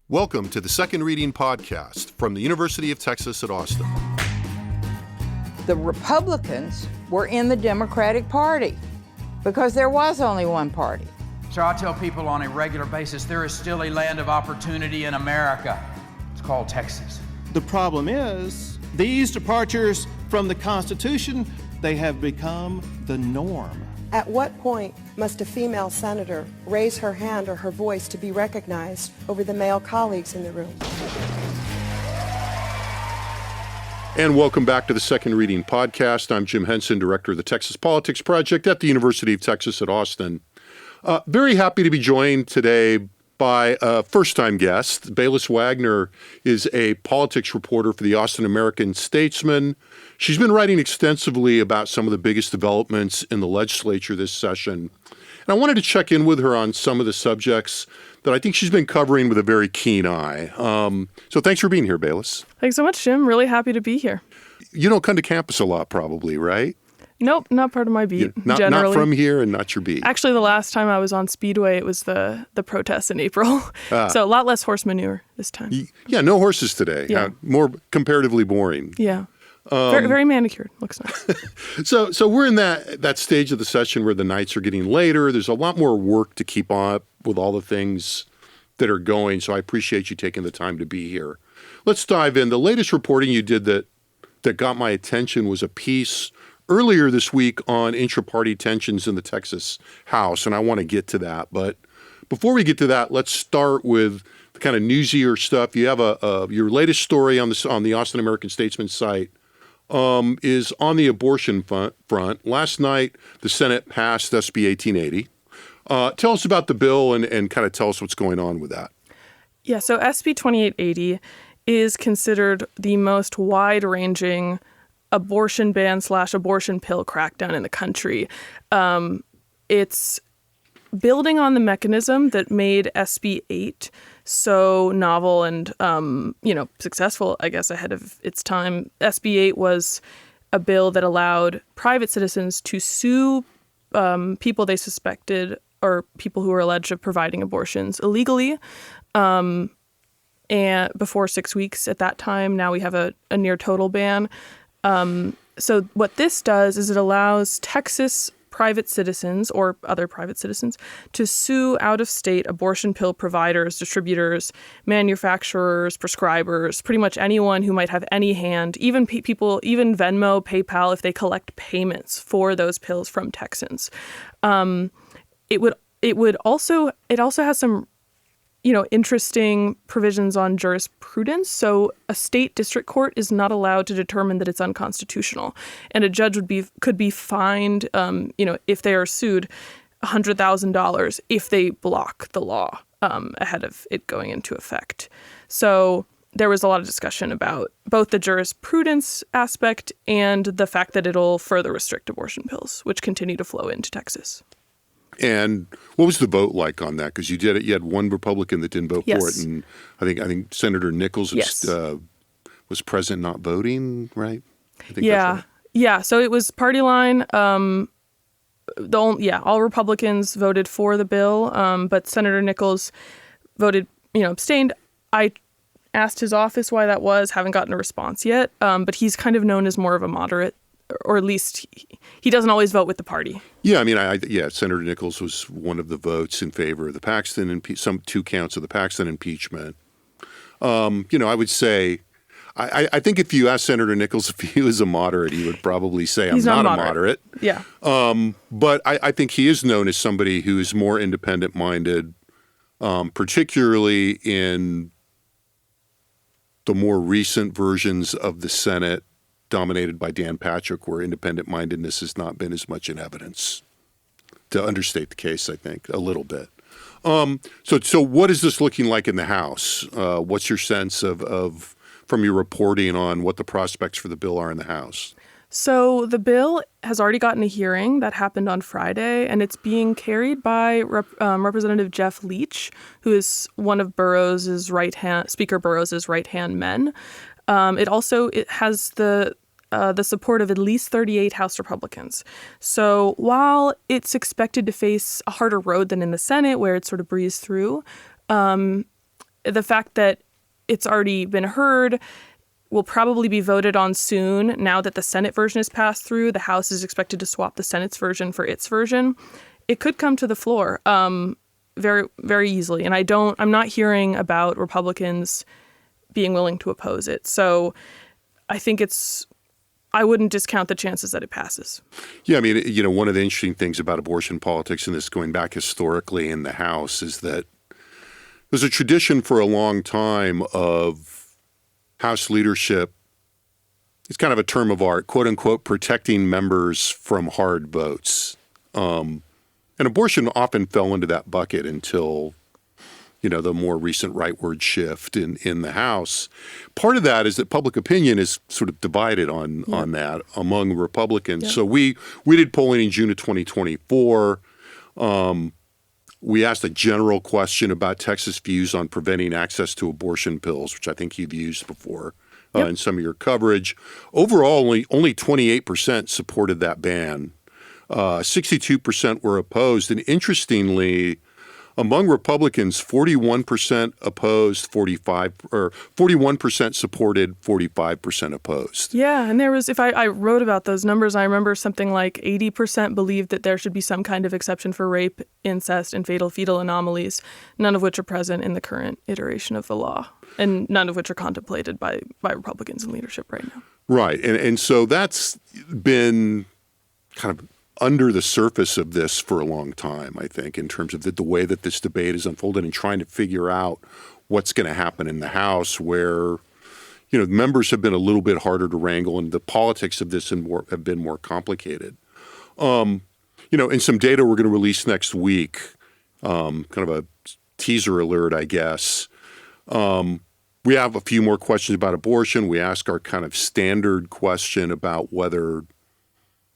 Welcome to the Second Reading Podcast from the University of Texas at Austin. The Republicans were in the Democratic Party because there was only one party. So I tell people on a regular basis, there is still a land of opportunity in America. It's called Texas. The problem is, these departures from the Constitution, they have become the norm. At what point must a female senator raise her hand or her voice to be recognized over the male colleagues in the room? And welcome back to the Second Reading Podcast. I'm Jim Henson, director of the Texas Politics Project at the University of Texas at Austin. Very happy to be joined today by a first-time guest. Bayliss Wagner is a politics reporter for the Austin American-Statesman. She's been writing extensively about some of the biggest developments in the legislature this session. And I wanted to check in with her on some of the subjects that I think she's been covering with a very keen eye. So thanks for being here, Bayliss. Thanks so much, Jim. Really happy to be here. You don't come to campus a lot, probably, right? Nope, not part of my beat, Not from here and not your beat. Actually, the last time I was on Speedway, it was the protests in April. So a lot less horse manure this time. Yeah, no horses today. Yeah. More comparatively boring. Yeah. Very manicured. Looks nice. So we're in that stage of the session where the nights are getting later. There's a lot more work to keep up with all the things that are going. So I appreciate you taking the time to be here. Let's dive in. The latest reporting you did that got my attention was a piece earlier this week on intraparty tensions in the Texas House, and I want to get to that. But before we get to that, let's start with the kind of newsier stuff. You have your latest story on the Austin American-Statesman site is on the abortion front. Last night, the Senate passed SB 1880. Tell us about the bill and kind of tell us what's going on with that. Yeah, so SB 2880 is considered the most wide-ranging abortion ban / abortion pill crackdown in the country. It's building on the mechanism that made SB 8 so novel and, successful, I guess, ahead of its time. SB 8 was a bill that allowed private citizens to sue people they suspected or people who were alleged of providing abortions illegally. And before 6 weeks at that time, now we have a near total ban. So what this does is it allows Texas private citizens or other private citizens to sue out-of-state abortion pill providers, distributors, manufacturers, prescribers, pretty much anyone who might have any hand, even people, even Venmo, PayPal, if they collect payments for those pills from Texans. It also has some interesting provisions on jurisprudence. So a state district court is not allowed to determine that it's unconstitutional. And a judge could be fined, if they are sued, $100,000 if they block the law ahead of it going into effect. So there was a lot of discussion about both the jurisprudence aspect and the fact that it'll further restrict abortion pills, which continue to flow into Texas. And what was the vote like on that? Because you had one Republican that didn't vote for it, and I think Senator Nichols was present not voting, right? I think that's right. Yeah. So it was party line. All Republicans voted for the bill, but Senator Nichols voted, abstained. I asked his office why that was. Haven't gotten a response yet. But he's kind of known as more of a moderate. Or at least he doesn't always vote with the party. Yeah, Senator Nichols was one of the votes in favor of the Paxton two counts of the Paxton impeachment. I would say, I think if you ask Senator Nichols if he was a moderate, he would probably say I'm not a moderate. Yeah. But I think he is known as somebody who is more independent-minded, particularly in the more recent versions of the Senate dominated by Dan Patrick, where independent-mindedness has not been as much in evidence. To understate the case, I think, a little bit. So what is this looking like in the House? What's your sense of from your reporting on what the prospects for the bill are in the House? So the bill has already gotten a hearing that happened on Friday, and it's being carried by Representative Jeff Leach, who is one of Speaker Burrows's right-hand men. It has the support of at least 38 House Republicans. So while it's expected to face a harder road than in the Senate, where it sort of breezed through, the fact that it's already been heard will probably be voted on soon. Now that the Senate version is passed through, the House is expected to swap the Senate's version for its version. It could come to the floor very, very easily. And I'm not hearing about Republicans being willing to oppose it. So I think I wouldn't discount the chances that it passes. Yeah, I mean, one of the interesting things about abortion politics, and this going back historically in the House, is that there's a tradition for a long time of House leadership. It's kind of a term of art, quote unquote, protecting members from hard votes. And abortion often fell into that bucket until, the more recent rightward shift in the House. Part of that is that public opinion is sort of divided on that among Republicans. Yeah. So we did polling in June of 2024. We asked a general question about Texas views on preventing access to abortion pills, which I think you've used before in some of your coverage. Overall, only 28% supported that ban. 62% were opposed. And interestingly, among Republicans, 41% opposed, 41% supported, 45% opposed. Yeah, and there was, if I wrote about those numbers, I remember something like 80% believed that there should be some kind of exception for rape, incest, and fatal fetal anomalies, none of which are present in the current iteration of the law, and none of which are contemplated by Republicans in leadership right now. Right, and so that's been kind of under the surface of this for a long time, I think, in terms of the way that this debate is unfolded and trying to figure out what's going to happen in the House, where, members have been a little bit harder to wrangle and the politics of this have been more complicated. And some data we're going to release next week, kind of a teaser alert, I guess. We have a few more questions about abortion. We ask our kind of standard question about whether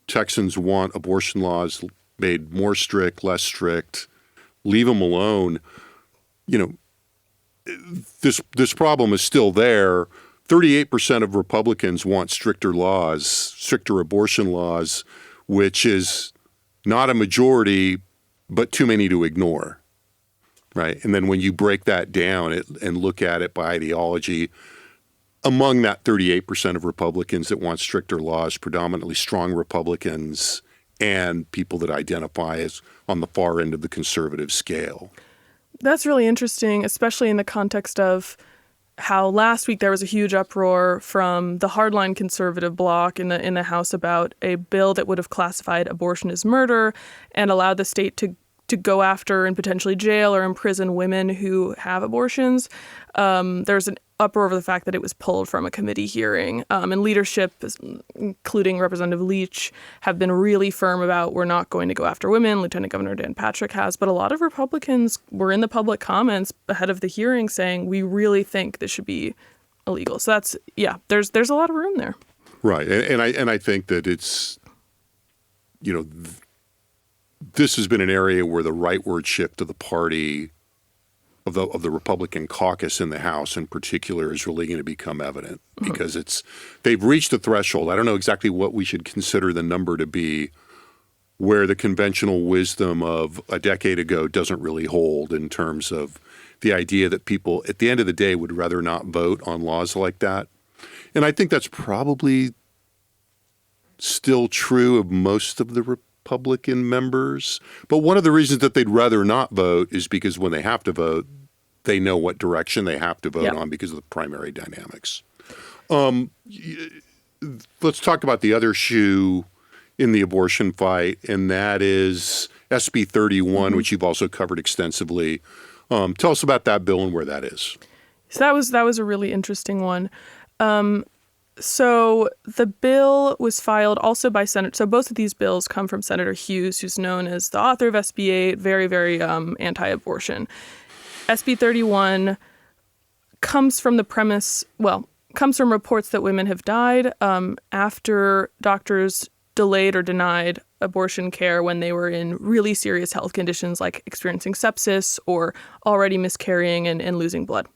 Texans want abortion laws made more strict, less strict, leave them alone. This problem is still there. 38% of Republicans want stricter abortion laws, which is not a majority, but too many to ignore, right? And then when you break that down and look at it by ideology, among that 38% of Republicans that want stricter laws, predominantly strong Republicans and people that identify as on the far end of the conservative scale. That's really interesting, especially in the context of how last week there was a huge uproar from the hardline conservative bloc in the House about a bill that would have classified abortion as murder and allowed the state to go after and potentially jail or imprison women who have abortions. There's an uproar over the fact that it was pulled from a committee hearing. And leadership, including Representative Leach, have been really firm about we're not going to go after women. Lieutenant Governor Dan Patrick has. But a lot of Republicans were in the public comments ahead of the hearing saying we really think this should be illegal. So that's, there's a lot of room there. Right. And I think that it's, this has been an area where the rightward shift of the party, of the Republican caucus in the House in particular, is really going to become evident because they've reached a threshold. I don't know exactly what we should consider the number to be, where the conventional wisdom of a decade ago doesn't really hold in terms of the idea that people at the end of the day would rather not vote on laws like that. And I think that's probably still true of most of the Republican members. But one of the reasons that they'd rather not vote is because when they have to vote, they know what direction they have to vote on because of the primary dynamics. Let's talk about the other shoe in the abortion fight, and that is SB 31, which you've also covered extensively. Tell us about that bill and where that is. So that was a really interesting one. So the bill was filed also by Senator. So both of these bills come from Senator Hughes, who's known as the author of SB 8, very, very anti-abortion. SB 31 comes from reports that women have died after doctors delayed or denied abortion care when they were in really serious health conditions like experiencing sepsis or already miscarrying and losing blood.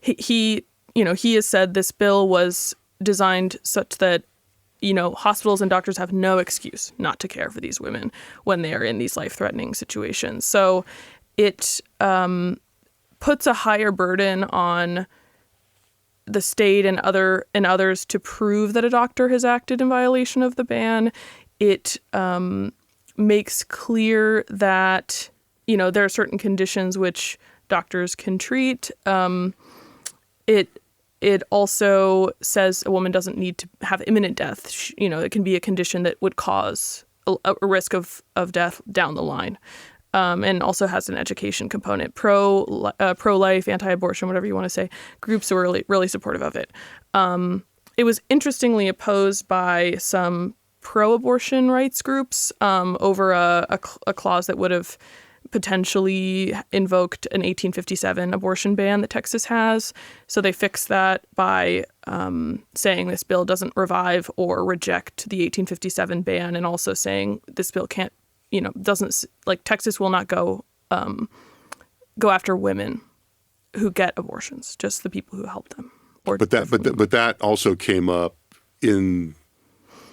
He has said this bill was designed such that, hospitals and doctors have no excuse not to care for these women when they are in these life-threatening situations. So it puts a higher burden on the state and others to prove that a doctor has acted in violation of the ban. It makes clear that, there are certain conditions which doctors can treat. It also says a woman doesn't need to have imminent death. It can be a condition that would cause a risk of death down the line. And also has an education component. Pro-life, anti-abortion, whatever you want to say, groups are really, really supportive of it. It was interestingly opposed by some pro-abortion rights groups over a clause that would have potentially invoked an 1857 abortion ban that Texas has. So they fixed that by saying this bill doesn't revive or reject the 1857 ban, and also saying this bill can't, doesn't, like, Texas will not go after women who get abortions, just the people who help them. But that also came up in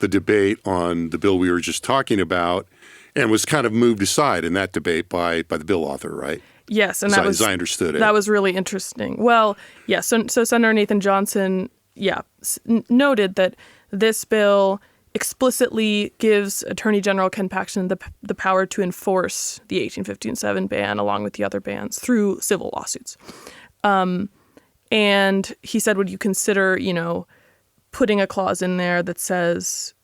the debate on the bill we were just talking about, and was kind of moved aside in that debate by the bill author, right? Yes, and as I understood it. That was really interesting. Well, yeah, so Senator Nathan Johnson, noted that this bill explicitly gives Attorney General Ken Paxton the power to enforce the 1857 ban along with the other bans through civil lawsuits. And he said, would you consider, putting a clause in there that says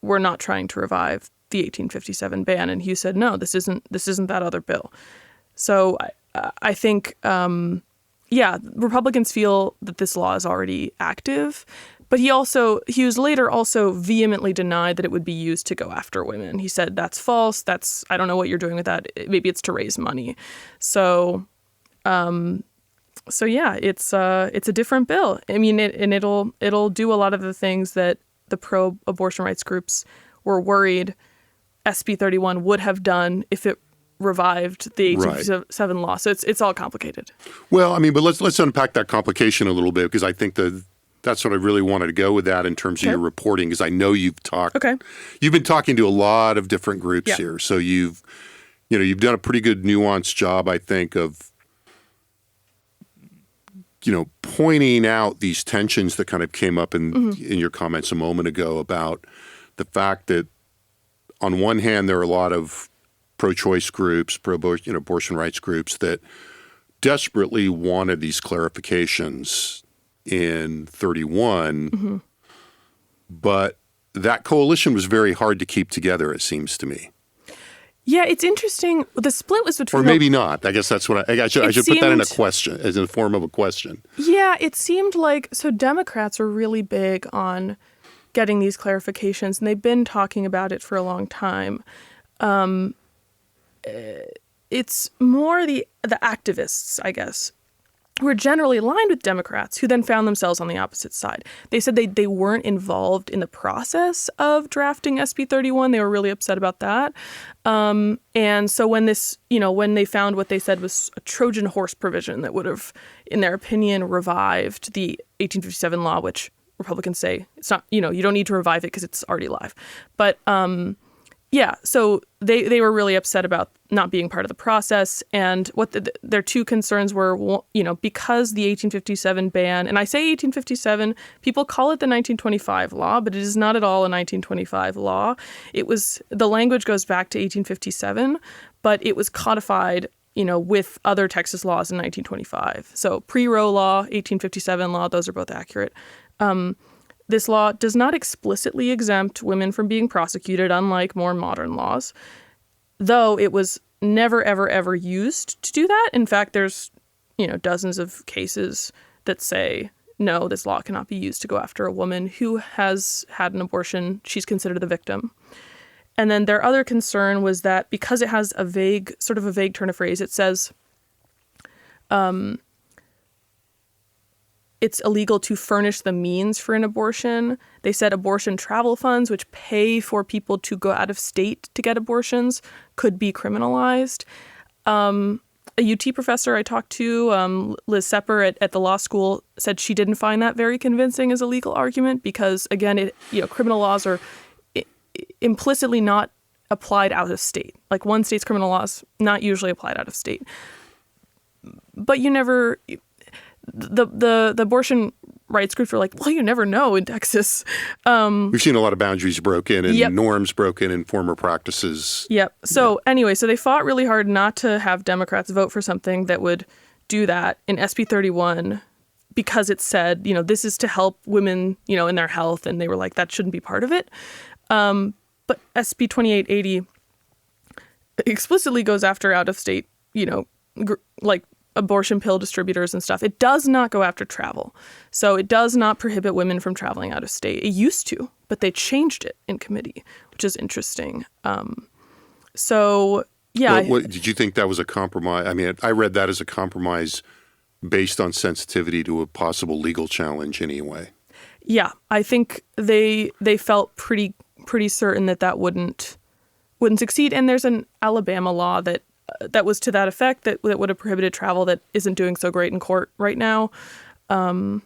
we're not trying to revive the 1857 ban? And Hughes said, no, this isn't that other bill. So I think, Republicans feel that this law is already active. But Hughes later also vehemently denied that it would be used to go after women. He said, that's false. I don't know what you're doing with that. Maybe it's to raise money. So it's a different bill. I mean, it'll do a lot of the things that the pro-abortion rights groups were worried SB 31 would have done if it revived the 1857 law. So it's all complicated. Well, I mean, but let's unpack that complication a little bit, because I think that's what I really wanted to go with that in terms of your reporting, because I know you've been talking to a lot of different groups here. So you've done a pretty good nuanced job, I think, of pointing out these tensions that kind of came up in your comments a moment ago about the fact that on one hand, there are a lot of pro-choice groups, abortion rights groups that desperately wanted these clarifications in 31, but that coalition was very hard to keep together, it seems to me. Yeah, it's interesting. The split was between... Or maybe not. I guess that's what I should put that in a question, as in the form of a question. Yeah, it seemed like... So Democrats were really big on getting these clarifications, and they've been talking about it for a long time. It's more the activists, I guess, who are generally aligned with Democrats, who then found themselves on the opposite side. They said they weren't involved in the process of drafting SB 31. They were really upset about that. And so when when they found what they said was a Trojan horse provision that would have, in their opinion, revived the 1857 law, which Republicans say it's not, you don't need to revive it because it's already live. But so they were really upset about not being part of the process. And what their two concerns were, because the 1857 ban, and I say 1857, people call it the 1925 law, but it is not at all a 1925 law. The language goes back to 1857, but it was codified, with other Texas laws in 1925. So pre-Roe law, 1857 law, those are both accurate. This law does not explicitly exempt women from being prosecuted, unlike more modern laws, though it was never, ever, ever used to do that. In fact, there's, dozens of cases that say, no, this law cannot be used to go after a woman who has had an abortion. She's considered the victim. And then their other concern was that because it has a vague turn of phrase, it says, it's illegal to furnish the means for an abortion. They said abortion travel funds, which pay for people to go out of state to get abortions, could be criminalized. A UT professor I talked to, Liz Sepper at the law school, said she didn't find that very convincing as a legal argument because, again, criminal laws are implicitly not applied out of state. Like one state's criminal laws, not usually applied out of state. but you never, the abortion rights groups were like, well, you never know in Texas. We've seen a lot of boundaries broken and Yep. norms broken in former practices. Yep. So anyway, so they fought really hard not to have Democrats vote for something that would do that in SB 31 because it said, this is to help women, in their health. And they were like, that shouldn't be part of it. But SB 2880 explicitly goes after out-of-state, like abortion pill distributors and stuff. It does not go after travel. So it does not prohibit women from traveling out of state. It used to, but they changed it in committee, which is interesting. So, yeah. Did you think that was a compromise? I mean, I read that as a compromise based on sensitivity to a possible legal challenge anyway. Yeah, I think they felt pretty certain that wouldn't succeed. And there's an Alabama law that was to that effect that would have prohibited travel that isn't doing so great in court right now. And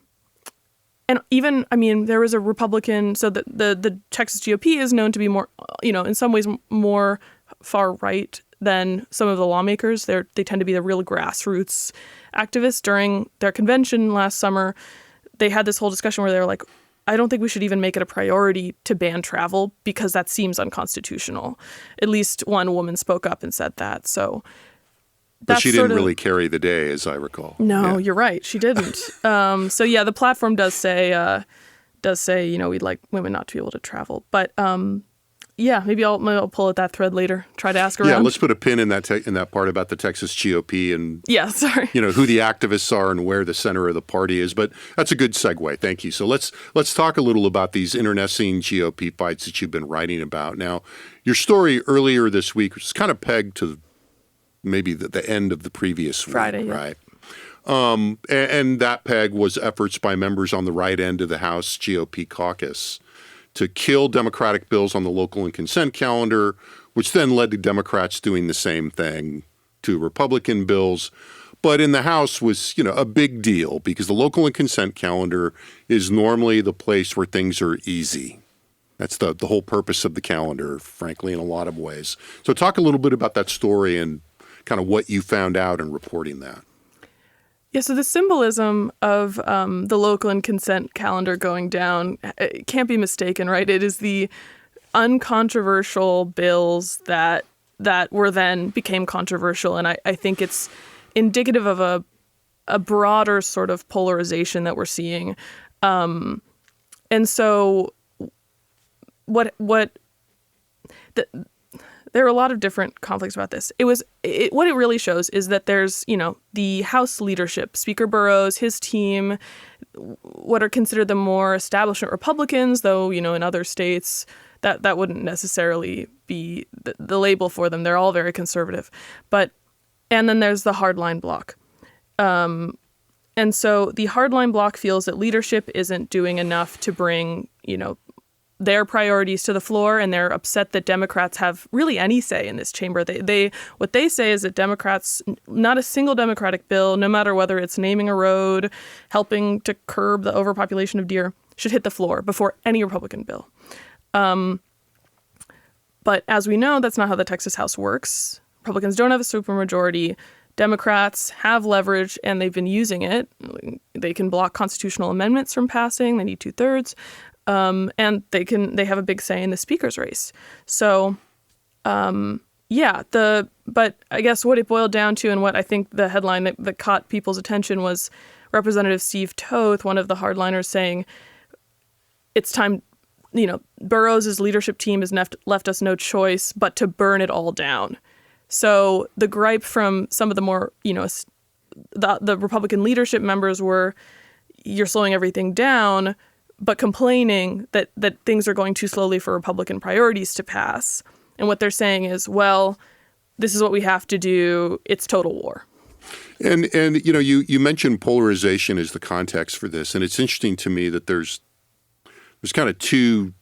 even, there was a Republican, so the Texas GOP is known to be more, in some ways more far right than some of the lawmakers. They tend to be the real grassroots activists. During their convention last summer, they had this whole discussion where they were like, I don't think we should even make it a priority to ban travel because that seems unconstitutional. At least one woman spoke up and said that. So But she didn't really carry the day, as I recall. No, You're right. She didn't. So yeah, the platform does say, we'd like women not to be able to travel. But yeah, maybe I'll pull at that thread later. Try to ask around. Yeah, let's put a pin in that part about the Texas GOP and who the activists are and where the center of the party is. But that's a good segue. Thank you. So let's talk a little about these internecine GOP fights that you've been writing about. Now, your story earlier this week was kind of pegged to maybe the end of the previous Friday, week, right? And that peg was efforts by members on the right end of the House GOP caucus to kill Democratic bills on the local and consent calendar, which then led to Democrats doing the same thing to Republican bills. But in the House was, a big deal because the local and consent calendar is normally the place where things are easy. That's the whole purpose of the calendar, frankly, in a lot of ways. So talk a little bit about that story and kind of what you found out in reporting that. Yeah, so the symbolism of the local and consent calendar going down it can't be mistaken, right? It is the uncontroversial bills that were then became controversial. And I think it's indicative of a broader sort of polarization that we're seeing. And so there are a lot of different conflicts about this. What it really shows is that there's, the House leadership, Speaker Burrows, his team, what are considered the more establishment Republicans, though, in other states, that wouldn't necessarily be the label for them. They're all very conservative. And then there's the hardline bloc. And so the hardline bloc feels that leadership isn't doing enough to bring, their priorities to the floor, and they're upset that Democrats have really any say in this chamber. What they say is that Democrats, not a single Democratic bill, no matter whether it's naming a road, helping to curb the overpopulation of deer, should hit the floor before any Republican bill. But as we know, that's not how the Texas House works. Republicans don't have a supermajority. Democrats have leverage, and they've been using it. They can block constitutional amendments from passing. They need 2/3. And they have a big say in the speaker's race. So, but I guess what it boiled down to and what I think the headline that caught people's attention was Representative Steve Toth, one of the hardliners, saying it's time, Burrows' leadership team has left us no choice but to burn it all down. So the gripe from some of the more, the Republican leadership members were, you're slowing everything down, but complaining that things are going too slowly for Republican priorities to pass. And what they're saying is, well, this is what we have to do. It's total war. And you mentioned polarization as the context for this. And it's interesting to me that there's kind of two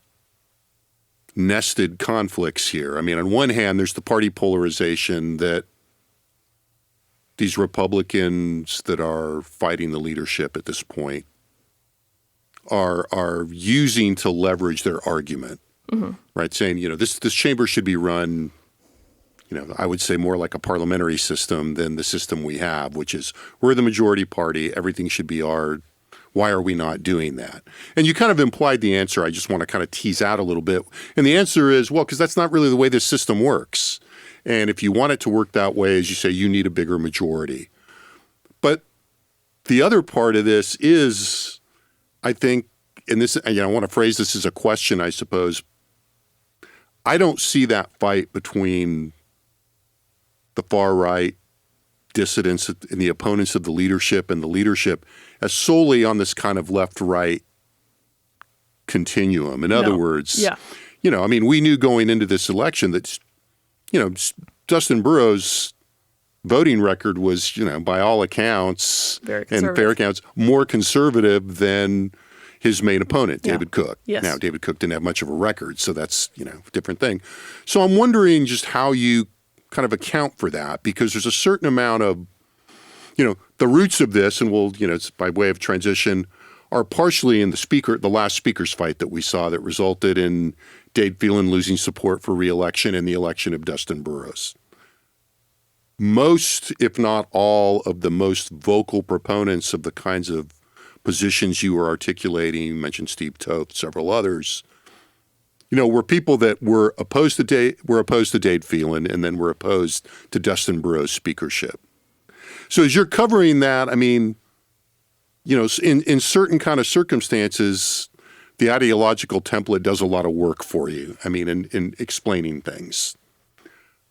nested conflicts here. I mean, on one hand, there's the party polarization that these Republicans that are fighting the leadership at this point are using to leverage their argument, right? Saying, this chamber should be run I would say more like a parliamentary system than the system we have, which is we're the majority party. Everything should be our. Why are we not doing that? And you kind of implied the answer. I just want to kind of tease out a little bit. And the answer is, well, because that's not really the way this system works. And if you want it to work that way, as you say, you need a bigger majority. But the other part of this is, I think, and this, I want to phrase this as a question, I suppose. I don't see that fight between the far right dissidents and the opponents of the leadership and the leadership as solely on this kind of left-right continuum. In other words, we knew going into this election that, Justin Burrow's voting record was, by all accounts and fair accounts, more conservative than his main opponent, David Cook. Yes. Now, David Cook didn't have much of a record, so that's, a different thing. So I'm wondering just how you kind of account for that, because there's a certain amount of, the roots of this, and we'll, it's by way of transition, are partially in the last speaker's fight that we saw that resulted in Dade Phelan losing support for re-election and the election of Dustin Burrows. Most, if not all, of the most vocal proponents of the kinds of positions you were articulating, you mentioned Steve Toth, several others, were people that were opposed to Dade Phelan and then were opposed to Dustin Burrows' speakership. So as you're covering that, in certain kind of circumstances, the ideological template does a lot of work for you. In explaining things.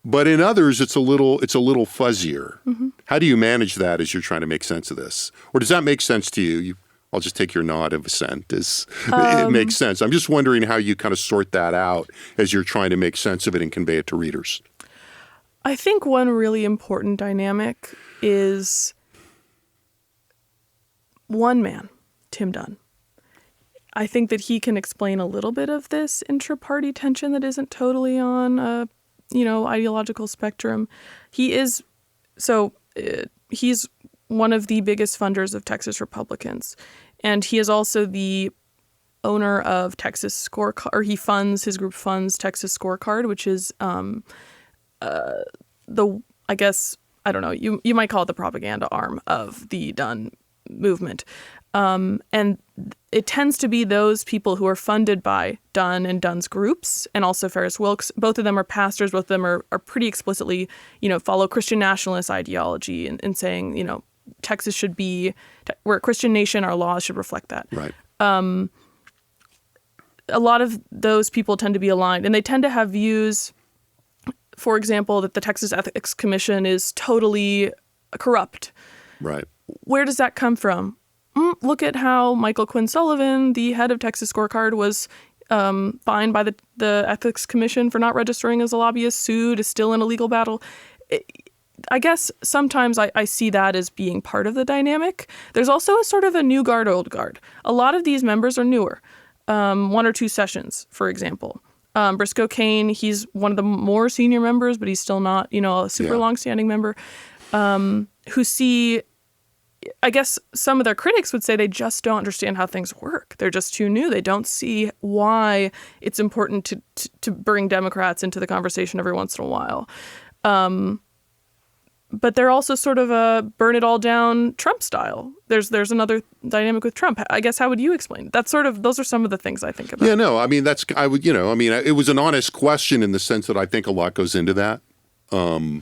But in others, it's a little fuzzier. Mm-hmm. How do you manage that as you're trying to make sense of this? Or does that make sense to you? I'll just take your nod of assent. It makes sense. I'm just wondering how you kind of sort that out as you're trying to make sense of it and convey it to readers. I think one really important dynamic is one man, Tim Dunn. I think that he can explain a little bit of this intra-party tension that isn't totally on a, ideological spectrum. He's one of the biggest funders of Texas Republicans. And he is also the owner of Texas Scorecard, or his group funds Texas Scorecard, which is you might call it the propaganda arm of the Dunn movement. And it tends to be those people who are funded by Dunn and Dunn's groups, and also Ferris Wilks. Both of them are pastors. Both of them are pretty explicitly, follow Christian nationalist ideology and saying, Texas should be, we're a Christian nation, our laws should reflect that. Right. A lot of those people tend to be aligned, and they tend to have views, for example, that the Texas Ethics Commission is totally corrupt. Right. Where does that come from? Look at how Michael Quinn Sullivan, the head of Texas Scorecard, was fined by the Ethics Commission for not registering as a lobbyist, sued, is still in a legal battle. I guess sometimes I see that as being part of the dynamic. There's also a sort of a new guard, old guard. A lot of these members are newer. 1 or 2 sessions, for example. Briscoe Cain, he's one of the more senior members, but he's still not, a super long-standing member, who see, I guess some of their critics would say they just don't understand how things work. They're just too new. They don't see why it's important to bring Democrats into the conversation every once in a while. But they're also sort of a burn it all down Trump style. There's another dynamic with Trump. I guess how would you explain it? Those are some of the things I think about. Yeah, no, it was an honest question in the sense that I think a lot goes into that. I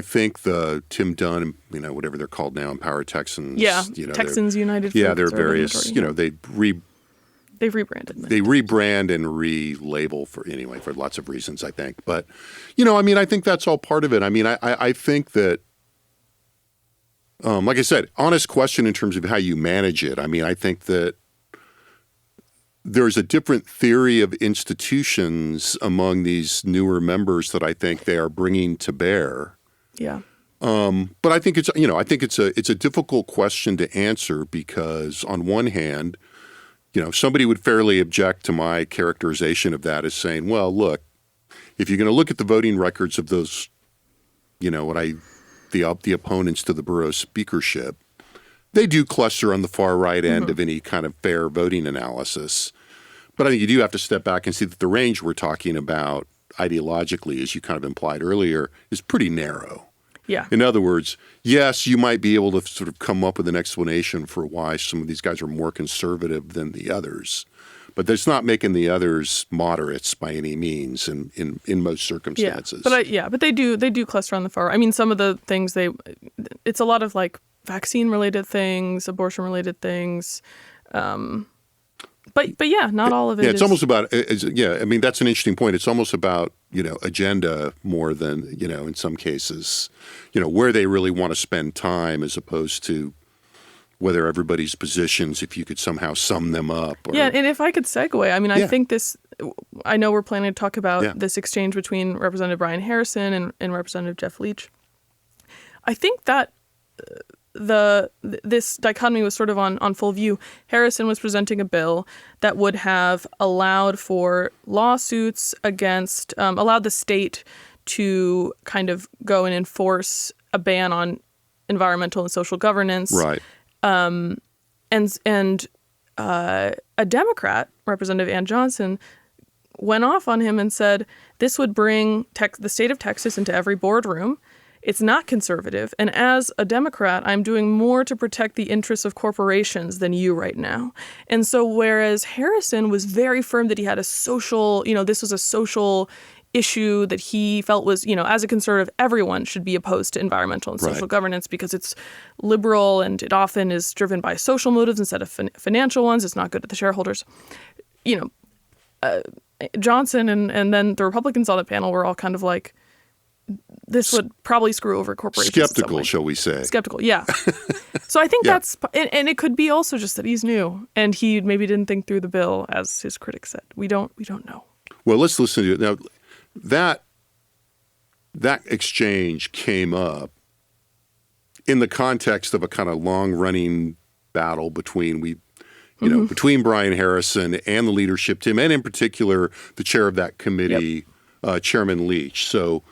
think the Tim Dunn, whatever they're called now, Empower Texans. Yeah, Texans United. Yeah, they're various, They've rebranded. They rebrand and relabel for lots of reasons, I think. But, I think that's all part of it. I think that, like I said, honest question in terms of how you manage it. I think that there's a different theory of institutions among these newer members that I think they are bringing to bear. Yeah. But I think it's a difficult question to answer because on one hand, somebody would fairly object to my characterization of that as saying, well, look, if you're going to look at the voting records of those, the opponents to the Burrows speakership, they do cluster on the far right end of any kind of fair voting analysis. But I think you do have to step back and see that the range we're talking about ideologically, as you kind of implied earlier, is pretty narrow. Yeah. In other words, yes, you might be able to sort of come up with an explanation for why some of these guys are more conservative than the others, but that's not making the others moderates by any means in most circumstances. But they do cluster on the far. I mean, some of the things it's a lot of like vaccine related things, abortion related things. But yeah, not all of it. Yeah, it's almost about, I mean, that's an interesting point. It's almost about, agenda more than, in some cases, where they really want to spend time as opposed to whether everybody's positions, if you could somehow sum them up. Yeah, and if I could segue, I mean, I think I know we're planning to talk about this exchange between Representative Brian Harrison and Representative Jeff Leach. I think that this dichotomy was sort of on full view. Harrison was presenting a bill that would have allowed for lawsuits against, allowed the state to kind of go and enforce a ban on environmental and social governance. Right. And a Democrat, Representative Ann Johnson, went off on him and said this would bring the state of Texas into every boardroom. It's not conservative. And as a Democrat, I'm doing more to protect the interests of corporations than you right now. And so whereas Harrison was very firm that he had a social, this was a social issue that he felt was, as a conservative, everyone should be opposed to environmental and social governance because it's liberal and it often is driven by social motives instead of financial ones. It's not good to the shareholders. Johnson and then the Republicans on the panel were all kind of like, this would probably screw over corporations. Skeptical, shall we say. Skeptical, yeah. So I think that's, and it could be also just that he's new and he maybe didn't think through the bill, as his critics said. We don't know. Well, let's listen to it. Now, that exchange came up in the context of a kind of long-running battle between between Brian Harrison and the leadership team, and in particular the chair of that committee, Chairman Leach. So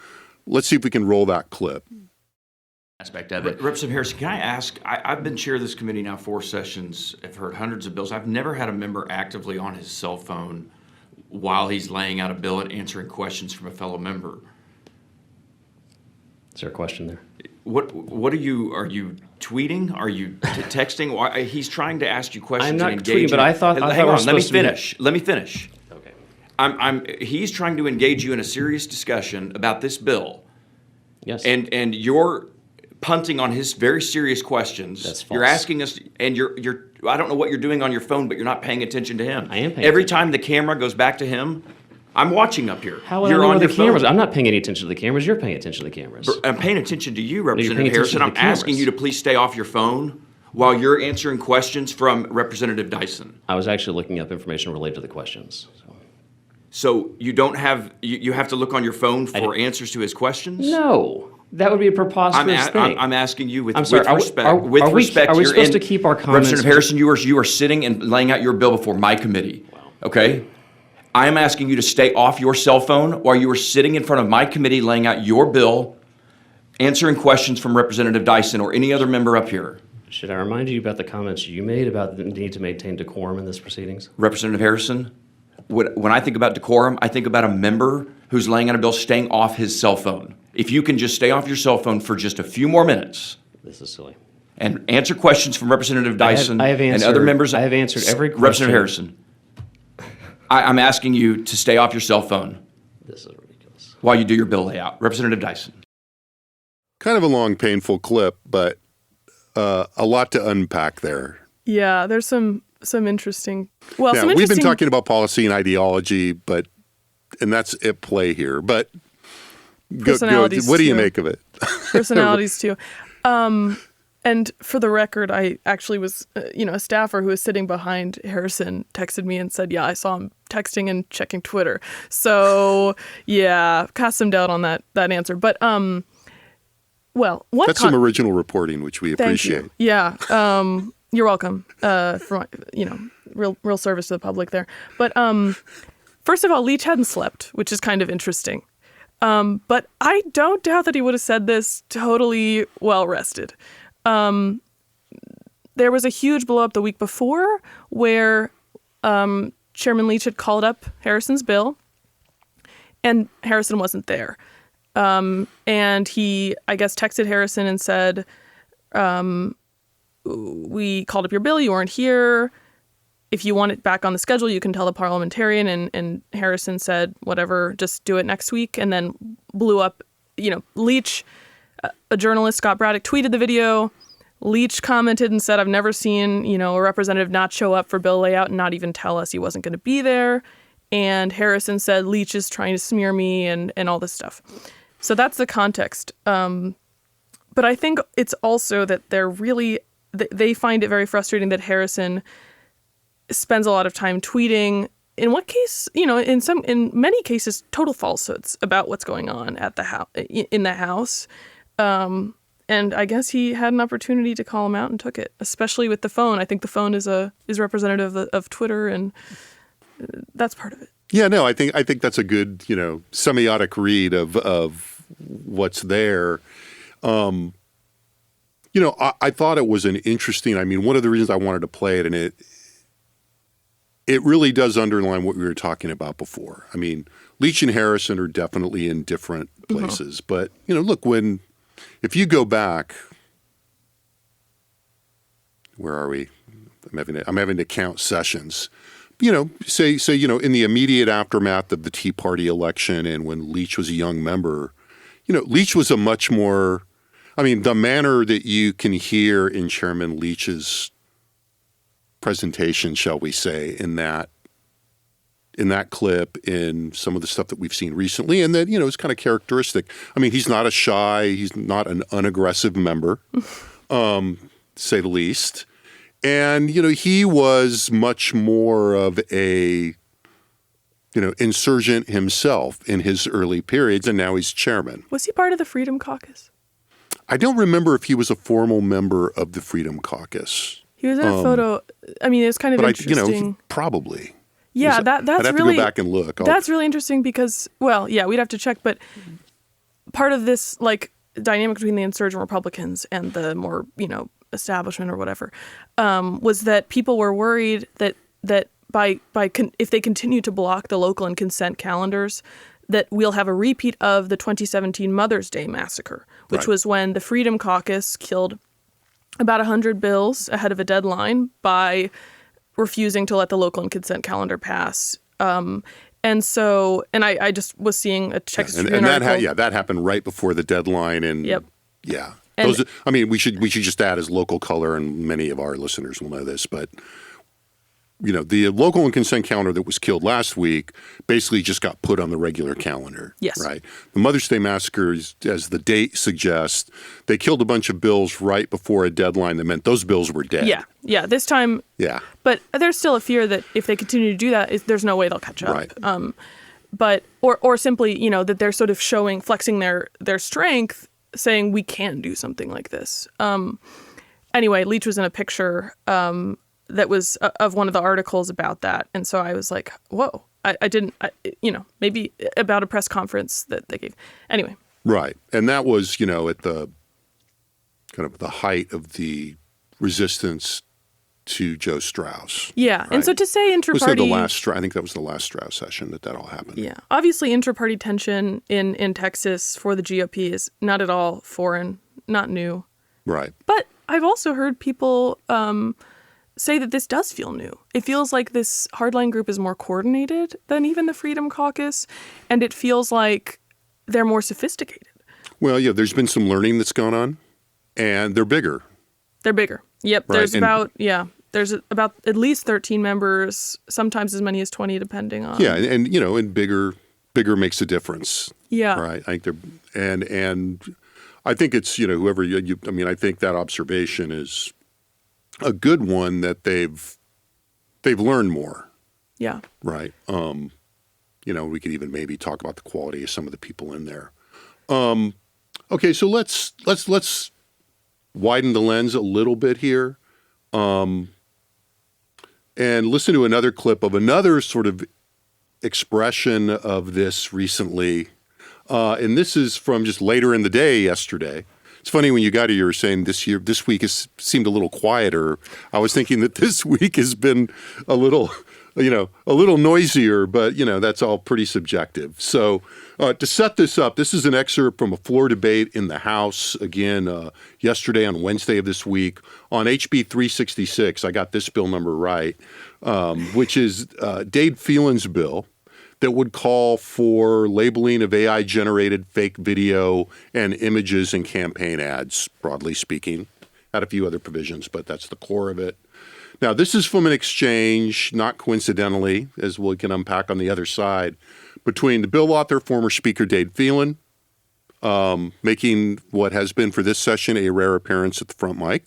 let's see if we can roll that clip. Aspect of it. Representative Harrison, can I ask, I've been chair of this committee now 4 sessions. I've heard hundreds of bills. I've never had a member actively on his cell phone while he's laying out a bill and answering questions from a fellow member. Is there a question there? Are you tweeting? Are you texting? He's trying to ask you questions. I'm not and engage tweeting, but I thought hang on, let me to finish. Okay. He's trying to engage you in a serious discussion about this bill. Yes. And you're punting on his very serious questions. That's false. You're asking us, and you're I don't know what you're doing on your phone, but you're not paying attention to him. I am paying Every attention. time the camera goes back to him, I'm watching up here. How would you're I know on the your cameras? phone. I'm not paying any attention to the cameras. You're paying attention to the cameras. I'm paying attention to you, you're Representative paying attention Harrison. to I'm the asking cameras. you to please stay off your phone while you're answering questions from Representative Dyson. I was actually looking up information related to the questions. So you don't have you have to look on your phone for answers to his questions? No. That would be a preposterous thing. I'm asking you with I'm sorry, respect. are with we respect, supposed you're to keep our comments? Representative Harrison, you are sitting and laying out your bill before my committee. Wow. Okay? I am asking you to stay off your cell phone while you are sitting in front of my committee laying out your bill, answering questions from Representative Dyson or any other member up here. Should I remind you about the comments you made about the need to maintain decorum in this proceedings? Representative Harrison, when I think about decorum, I think about a member who's laying out a bill staying off his cell phone. If you can just stay off your cell phone for just a few more minutes. This is silly. And answer questions from Representative Dyson and other members. I have answered every question. Representative Harrison, I'm asking you to stay off your cell phone. This is ridiculous. While you do your bill layout. Representative Dyson. Kind of a long, painful clip, but a lot to unpack there. Yeah, there's some interesting. We've been talking about policy and ideology, and that's at play here. But personalities what do you too. make of it? Personalities too. And for the record, I actually was, a staffer who was sitting behind Harrison texted me and said, yeah, I saw him texting and checking Twitter. So, yeah, cast some doubt on that answer. But, that's some original reporting, which we appreciate. You. Yeah, you're welcome for, real service to the public there. But first of all, Leach hadn't slept, which is kind of interesting. But I don't doubt that he would have said this totally well-rested. There was a huge blow-up the week before where Chairman Leach had called up Harrison's bill and Harrison wasn't there. And he, I guess, texted Harrison and said, we called up your bill, you weren't here. If you want it back on the schedule, you can tell the parliamentarian. And Harrison said, whatever, just do it next week. And then blew up, Leach, a journalist, Scott Braddock, tweeted the video. Leach commented and said, I've never seen, a representative not show up for bill layout and not even tell us he wasn't going to be there. And Harrison said, Leach is trying to smear me and all this stuff. So that's the context. But I think it's also that they find it very frustrating that Harrison spends a lot of time tweeting, in what case, in many cases, total falsehoods about what's going on at the house, in the House. And I guess he had an opportunity to call him out and took it, especially with the phone. I think the phone is representative of Twitter, and that's part of it. Yeah, no, I think that's a good, semiotic read of what's there. I thought it was an interesting. I mean, one of the reasons I wanted to play it, and it really does underline what we were talking about before. I mean, Leach and Harrison are definitely in different places, but look, if you go back, where are we? I'm having to count sessions. Say in the immediate aftermath of the Tea Party election, and when Leach was a young member, Leach was a much more. I mean, the manner that you can hear in Chairman Leach's presentation, shall we say, in that clip, in some of the stuff that we've seen recently, and that, is kind of characteristic. I mean, he's not he's not an unaggressive member, to say the least. And, he was much more of a, insurgent himself in his early periods, and now he's chairman. Was he part of the Freedom Caucus? I don't remember if he was a formal member of the Freedom Caucus. He was in a photo. I mean, it's kind of interesting. Probably. Yeah, that's I'd have really, to go back and look. That's really interesting because, we'd have to check. But part of this, dynamic between the insurgent Republicans and the more, establishment or whatever, was that people were worried that if they continue to block the local and consent calendars, that we'll have a repeat of the 2017 Mother's Day massacre, which was when the Freedom Caucus killed about 100 bills ahead of a deadline by refusing to let the local and consent calendar pass. And I just was seeing a Texas Tribune article. That happened right before the deadline. And yep. Yeah. We should just add as local color, and many of our listeners will know this, but the local and consent calendar that was killed last week basically just got put on the regular calendar. Yes. Right. The Mother's Day massacre, as the date suggests, they killed a bunch of bills right before a deadline that meant those bills were dead. Yeah. Yeah. This time. Yeah. But there's still a fear that if they continue to do that, there's no way they'll catch up. Right. But simply, that they're sort of flexing their strength, saying we can do something like this. Anyway, Leach was in a picture that was of one of the articles about that. And so I was like, whoa, I didn't, maybe about a press conference that they gave. Anyway. Right. And that was, at the kind of the height of the resistance to Joe Strauss. Yeah. Right? And so to say intraparty. I think that was the last Strauss session that all happened. Yeah. Obviously, intraparty tension in Texas for the GOP is not at all foreign, not new. Right. But I've also heard people say that this does feel new. It feels like this hardline group is more coordinated than even the Freedom Caucus, and it feels like they're more sophisticated. Well, yeah, there's been some learning that's gone on, and they're bigger. They're bigger. Yep. Right? There's about at least 13 members, sometimes as many as 20, depending on. Yeah, and bigger makes a difference. Yeah. Right. I think and I think it's whoever I think that observation is a good one, that they've learned more. Yeah. Right. We could even maybe talk about the quality of some of the people in there. Okay, so let's widen the lens a little bit here, and listen to another clip of another sort of expression of this recently. And this is from just later in the day yesterday. It's funny, when you got here, you were saying this week has seemed a little quieter. I was thinking that this week has been a little a little noisier, but, that's all pretty subjective. So to set this up, this is an excerpt from a floor debate in the House, again, yesterday on Wednesday of this week on HB 366. I got this bill number right, which is Dade Phelan's bill that would call for labeling of AI-generated fake video and images in campaign ads, broadly speaking. Had a few other provisions, but that's the core of it. Now, this is from an exchange, not coincidentally, as we can unpack on the other side, between the bill author, former Speaker Dade Phelan, making what has been for this session a rare appearance at the front mic,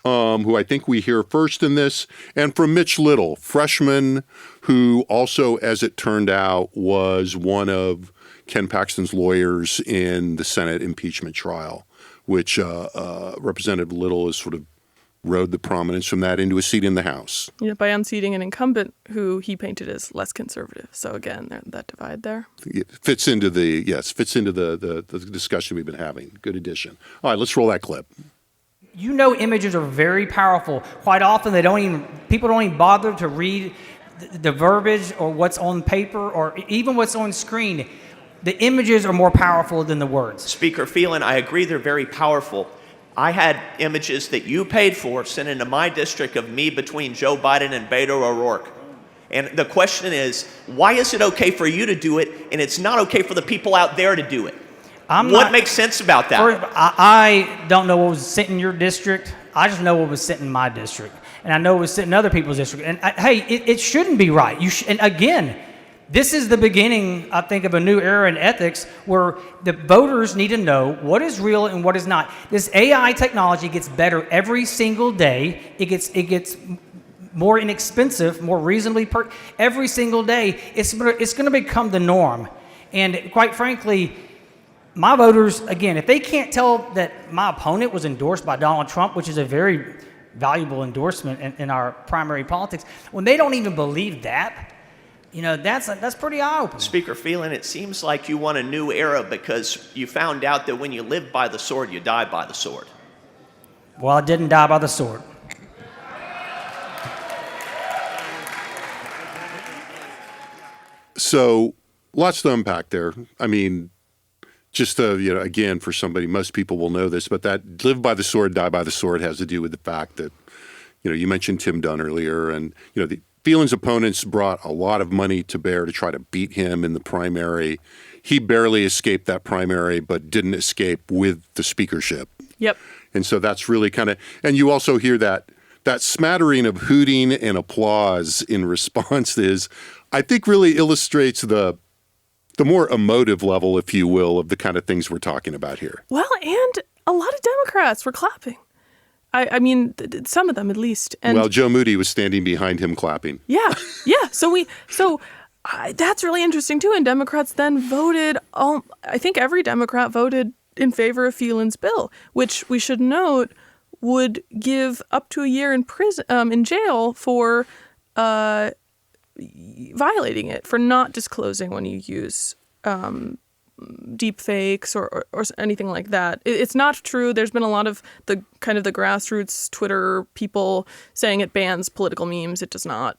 who I think we hear first in this, and from Mitch Little, freshman, who also, as it turned out, was one of Ken Paxton's lawyers in the Senate impeachment trial, which Representative Little has sort of rode the prominence from that into a seat in the House. By unseating an incumbent who he painted as less conservative. So again, that divide there. It fits into the discussion we've been having. Good addition. All right, let's roll that clip. Images are very powerful. Quite often, people don't even bother to read the verbiage or what's on paper or even what's on screen. The images are more powerful than the words. Speaker Phelan, I agree they're very powerful. I had images that you paid for sent into my district of me between Joe Biden and Beto O'Rourke. And the question is, why is it okay for you to do it and it's not okay for the people out there to do it? What makes sense about that? I don't know what was sent in your district. I just know what was sent in my district. And I know it was sent in other people's district. And it shouldn't be right. And again, this is the beginning, I think, of a new era in ethics where the voters need to know what is real and what is not. This AI technology gets better every single day. It gets more inexpensive, more reasonably every single day. It's going to become the norm. And quite frankly, my voters, again, if they can't tell that my opponent was endorsed by Donald Trump, which is a very valuable endorsement in our primary politics, when they don't even believe that, that's pretty eye-opening. Speaker Phelan, it seems like you want a new era because you found out that when you live by the sword, you die by the sword. Well, I didn't die by the sword. So, lots to unpack there. I mean, just again, for somebody, most people will know this, but that live by the sword, die by the sword has to do with the fact that, you mentioned Tim Dunn earlier, and, the Phelan's opponents brought a lot of money to bear to try to beat him in the primary. He barely escaped that primary, but didn't escape with the speakership. Yep. And so that's really and you also hear that smattering of hooting and applause in response I think really illustrates the more emotive level, if you will, of the kind of things we're talking about here. Well, and a lot of Democrats were clapping. I mean, some of them at least. And well, Joe Moody was standing behind him clapping. Yeah. So that's really interesting too. And Democrats then voted. I think every Democrat voted in favor of Phelan's bill, which we should note would give up to a year in prison, in jail for violating it, for not disclosing when you use deep fakes or anything like that. It's not true. There's been a lot of the grassroots Twitter people saying it bans political memes. It does not.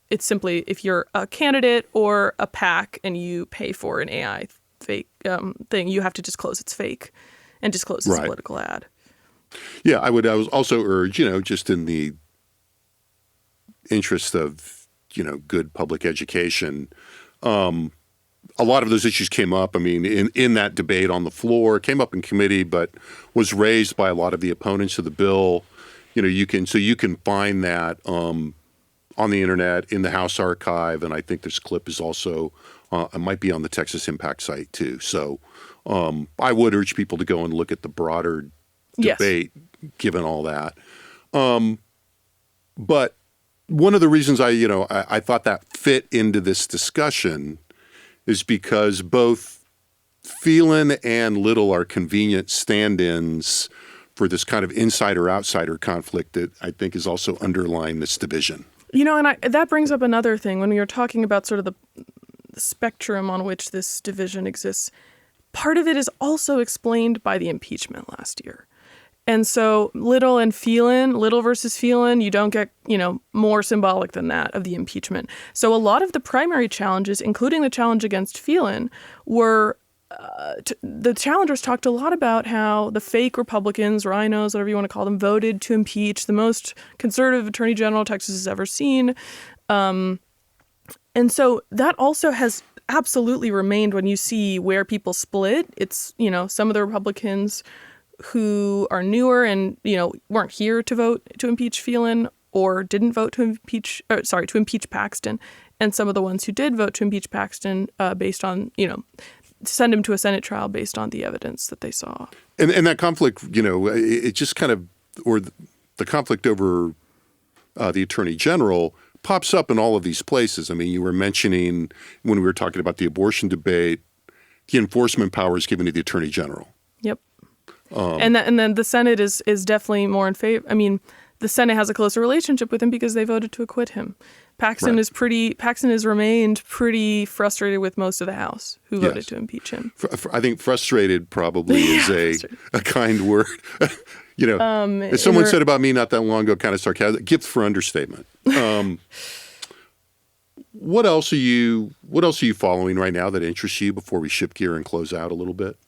It's simply if you're a candidate or a PAC and you pay for an AI fake thing, you have to disclose it's fake and disclose it's a political ad. Yeah, I would also urge, just in the interest of, good public education, a lot of those issues came up. I mean, in that debate on the floor, came up in committee, but was raised by a lot of the opponents of the bill. You can find that on the internet in the House archive, and I think this clip is also it might be on the Texas Impact site too. So I would urge people to go and look at the broader debate, given all that. But one of the reasons I thought that fit into this discussion is because both Phelan and Little are convenient stand-ins for this kind of insider-outsider conflict that I think is also underlying this division. And that brings up another thing. When you're talking about sort of the spectrum on which this division exists, part of it is also explained by the impeachment last year. And so Little and Phelan, Little versus Phelan, you don't get, more symbolic than that of the impeachment. So a lot of the primary challenges, including the challenge against Phelan, were the challengers talked a lot about how the fake Republicans, rhinos, whatever you want to call them, voted to impeach the most conservative attorney general Texas has ever seen. And so that also has absolutely remained when you see where people split. It's, some of the Republicans who are newer and, weren't here to vote to impeach Phelan or didn't vote to impeach Paxton. And some of the ones who did vote to impeach Paxton based on, send him to a Senate trial based on the evidence that they saw. And that conflict, it just kind of, or the conflict over the attorney general pops up in all of these places. I mean, you were mentioning when we were talking about the abortion debate, the enforcement powers given to the attorney general. Yep. And then the Senate is definitely more in favor. I mean, the Senate has a closer relationship with him because they voted to acquit him. Paxton has remained pretty frustrated with most of the House who voted to impeach him. I think frustrated probably is a kind word. As someone said about me not that long ago, kind of sarcastic, gift for understatement. What else are you following right now that interests you before we shift gear and close out a little bit?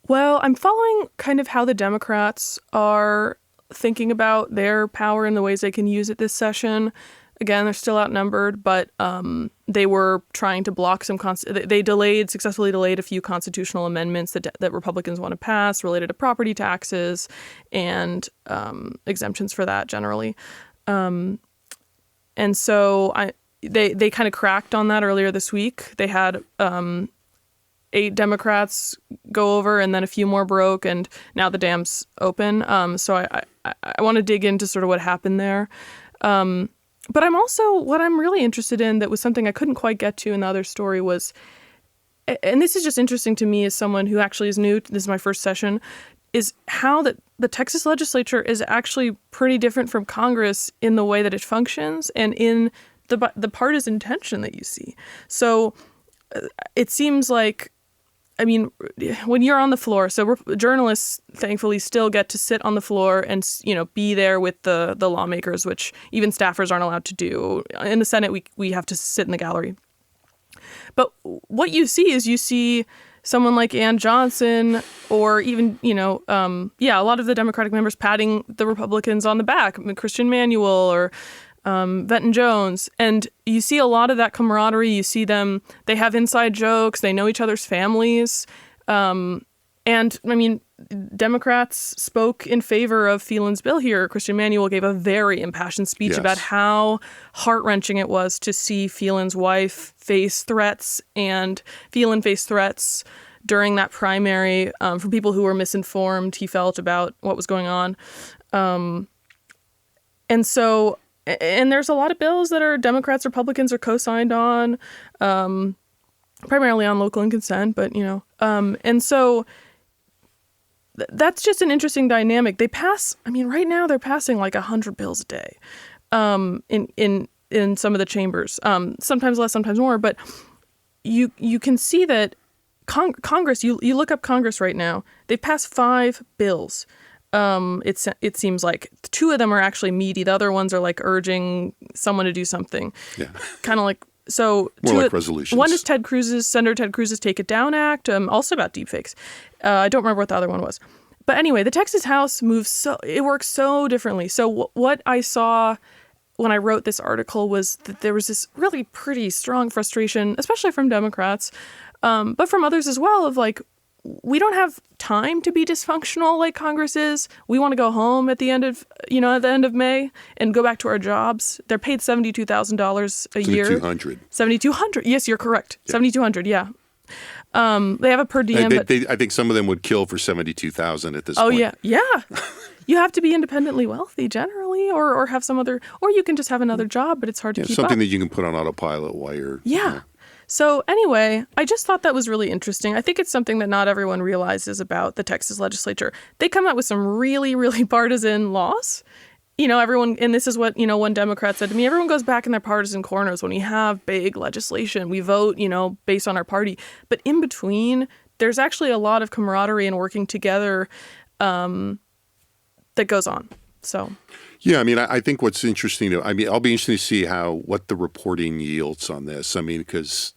Well, I'm following kind of how the Democrats are thinking about their power and the ways they can use it this session. Again, they're still outnumbered, but they were trying to block some. They successfully delayed a few constitutional amendments that Republicans want to pass related to property taxes and exemptions for that generally. And so they kind of cracked on that earlier this week. They had 8 Democrats go over, and then a few more broke, and now the dam's open. So I want to dig into sort of what happened there. But what I'm really interested in, that was something I couldn't quite get to in the other story, was, and this is just interesting to me as someone who actually is new, this is my first session, is how the Texas Legislature is actually pretty different from Congress in the way that it functions and in the partisan tension that you see. So it seems like, I mean, when you're on the floor, so journalists thankfully still get to sit on the floor and, be there with the lawmakers, which even staffers aren't allowed to do. In the Senate, we have to sit in the gallery. But what you see someone like Ann Johnson, or even, a lot of the Democratic members patting the Republicans on the back, Christian Manuel or Venton Jones. And you see a lot of that camaraderie. You see them, they have inside jokes. They know each other's families. And I mean, Democrats spoke in favor of Phelan's bill here. Christian Manuel gave a very impassioned speech about how heart-wrenching it was to see Phelan's wife face threats, and Phelan face threats during that primary from people who were misinformed, he felt, about what was going on. And there's a lot of bills that are Democrats, Republicans are co-signed on, primarily on local and consent, but, and so that's just an interesting dynamic. They pass, right now they're passing like 100 bills a day in some of the chambers, sometimes less, sometimes more, but you can see that Congress, you look up Congress right now, they've passed 5 bills. It seems like 2 of them are actually meaty. The other ones are like urging someone to do something. Yeah. Kind of like, so. More like resolutions. One is Senator Ted Cruz's Take It Down Act, also about deepfakes. I don't remember what the other one was. But anyway, the Texas House it works so differently. So what I saw when I wrote this article was that there was this really pretty strong frustration, especially from Democrats, but from others as well, of like, we don't have time to be dysfunctional like Congress is. We want to go home at the end of May and go back to our jobs. They're paid $72,000 a year. $7,200. Yes, you're correct. Yeah. $7,200. Yeah. They have a per diem. I think some of them would kill for $72,000 at this point. Oh yeah. You have to be independently wealthy generally, or have some other, or you can just have another job, but it's hard to keep something up. that you can put on autopilot while you're. Yeah. So anyway, I just thought that was really interesting. I think it's something that not everyone realizes about the Texas Legislature. They come out with some really, really partisan laws. Everyone, and this is what, one Democrat said to me, everyone goes back in their partisan corners when we have big legislation. We vote, based on our party. But in between, there's actually a lot of camaraderie and working together. that goes on. So, yeah, I mean, I think what's interesting, I'll be interested to see what the reporting yields on this. I mean, because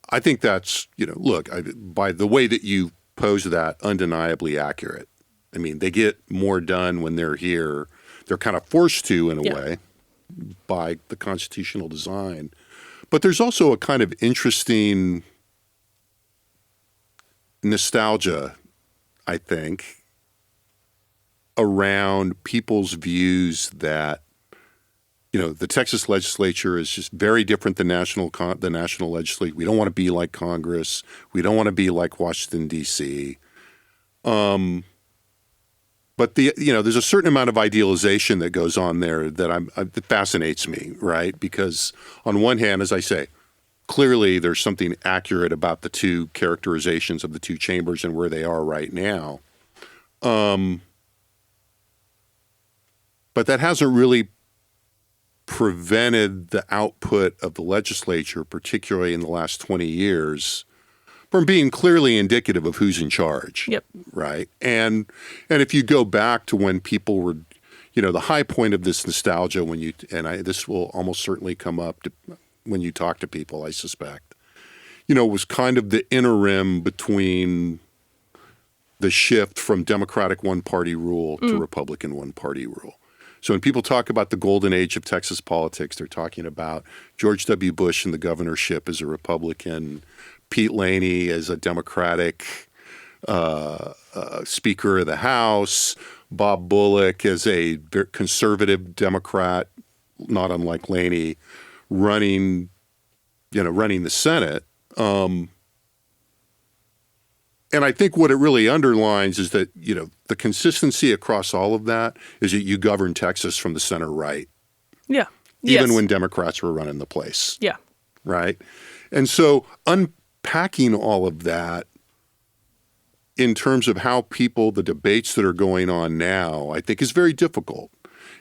I think that's, look, by the way that you pose that, undeniably accurate. I mean, they get more done when they're here. They're kind of forced to, in a way, by the constitutional design. But there's also a kind of interesting nostalgia, I think, around people's views that, the Texas Legislature is just very different than the national legislature. We don't want to be like Congress. We don't want to be like Washington, D.C. But there's a certain amount of idealization that goes on there that fascinates me, right? Because on one hand, as I say, clearly there's something accurate about the two characterizations of the two chambers and where they are right now. But that hasn't really prevented the output of the legislature, particularly in the last 20 years, from being clearly indicative of who's in charge. Yep. Right. And if you go back to when people were, the high point of this nostalgia this will almost certainly come up when you talk to people, I suspect, was kind of the interim between the shift from Democratic one-party rule to Republican one-party rule. So when people talk about the golden age of Texas politics, they're talking about George W. Bush in the governorship as a Republican, Pete Laney as a Democratic Speaker of the House, Bob Bullock as a conservative Democrat, not unlike Laney, running the Senate. And I think what it really underlines is that, the consistency across all of that is that you govern Texas from the center right. Yeah. Even when Democrats were running the place. Yeah. Right? And so unpacking all of that in terms of how the debates that are going on now, I think is very difficult.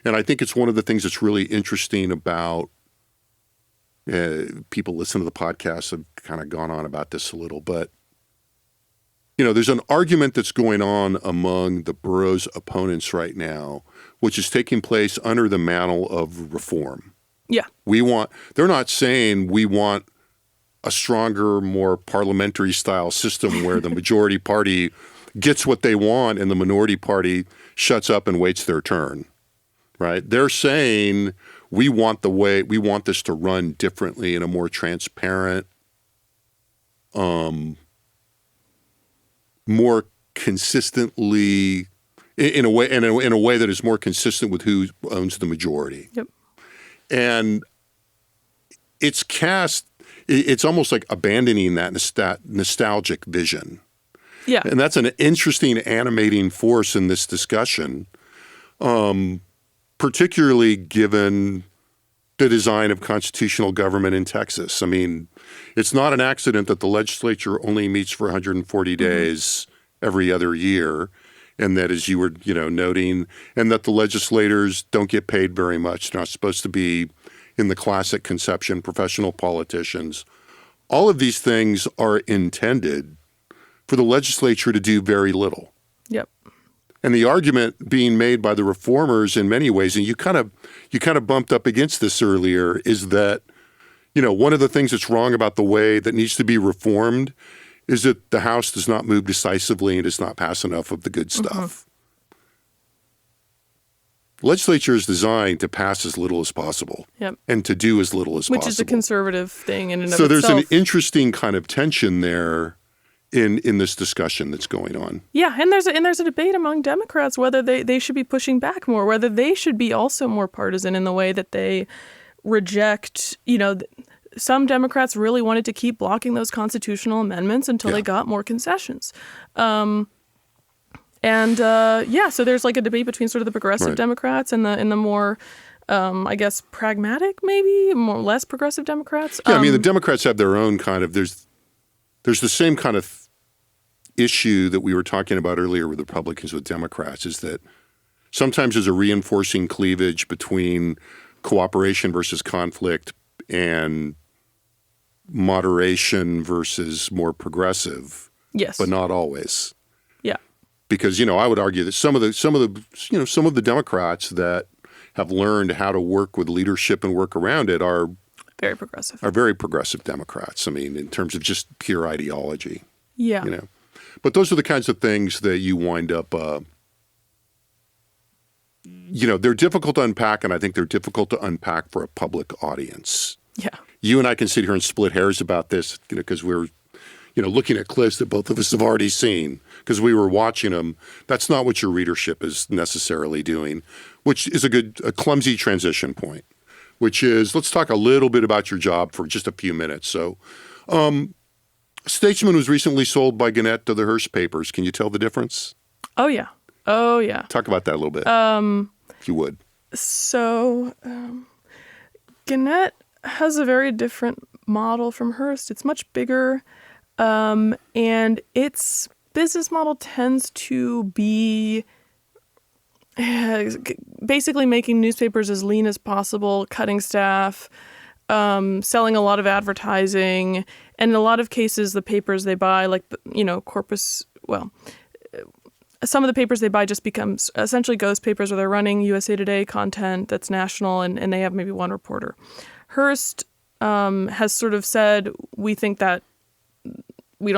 And I think it's one of the things that's really interesting about people listen to the podcast have kind of gone on about this a little, but there's an argument that's going on among the borough's opponents right now, which is taking place under the mantle of reform. Yeah. They're not saying we want a stronger, more parliamentary style system where the majority party gets what they want and the minority party shuts up and waits their turn, right? They're saying we want this to run differently in a more transparent, more consistently in a way that is more consistent with who owns the majority. Yep. And it's almost like abandoning that nostalgic vision. Yeah. And that's an interesting animating force in this discussion, particularly given the design of constitutional government in Texas. I mean, it's not an accident that the legislature only meets for 140 days every other year, and that, as you were, noting, and that the legislators don't get paid very much. They're not supposed to be, in the classic conception, professional politicians. All of these things are intended for the legislature to do very little. Yep. And the argument being made by the reformers in many ways, and you kind of bumped up against this earlier, is that, one of the things that's wrong about the way that needs to be reformed is that the House does not move decisively and does not pass enough of the good stuff. The legislature is designed to pass as little as possible and to do as little as possible. Which is a conservative thing in and of itself. So there's an interesting kind of tension there in this discussion that's going on. Yeah, and there's a debate among Democrats whether they should be pushing back more, whether they should be also more partisan in the way that they reject, some Democrats really wanted to keep blocking those constitutional amendments until they got more concessions. So there's like a debate between sort of the progressive Democrats and the more, I guess, pragmatic, maybe, less progressive Democrats. Yeah, the Democrats have their own kind of, there's the same kind of issue that we were talking about earlier with Republicans with Democrats, is that sometimes there's a reinforcing cleavage between cooperation versus conflict and moderation versus more progressive. Yes. But not always. Yeah. because, I would argue that some of the Democrats that have learned how to work with leadership and work around it are very progressive. Are very progressive Democrats. I mean, in terms of just pure ideology. Yeah. But those are the kinds of things that you wind up, they're difficult to unpack, and I think they're difficult to unpack for a public audience. Yeah. You and I can sit here and split hairs about this, because we're, looking at clips that both of us have already seen because we were watching them. That's not what your readership is necessarily doing, which is a clumsy transition point, which is, let's talk a little bit about your job for just a few minutes. So, Statesman was recently sold by Gannett to the Hearst papers. Can you tell the difference? Oh, yeah. Talk about that a little bit, if you would. So, Gannett has a very different model from Hearst. It's much bigger, and its business model tends to be basically making newspapers as lean as possible, cutting staff, selling a lot of advertising, and in a lot of cases, the papers they buy, like, some of the papers they buy just becomes essentially ghost papers where they're running USA Today content that's national, and they have maybe one reporter. Hearst has sort of said, we think that we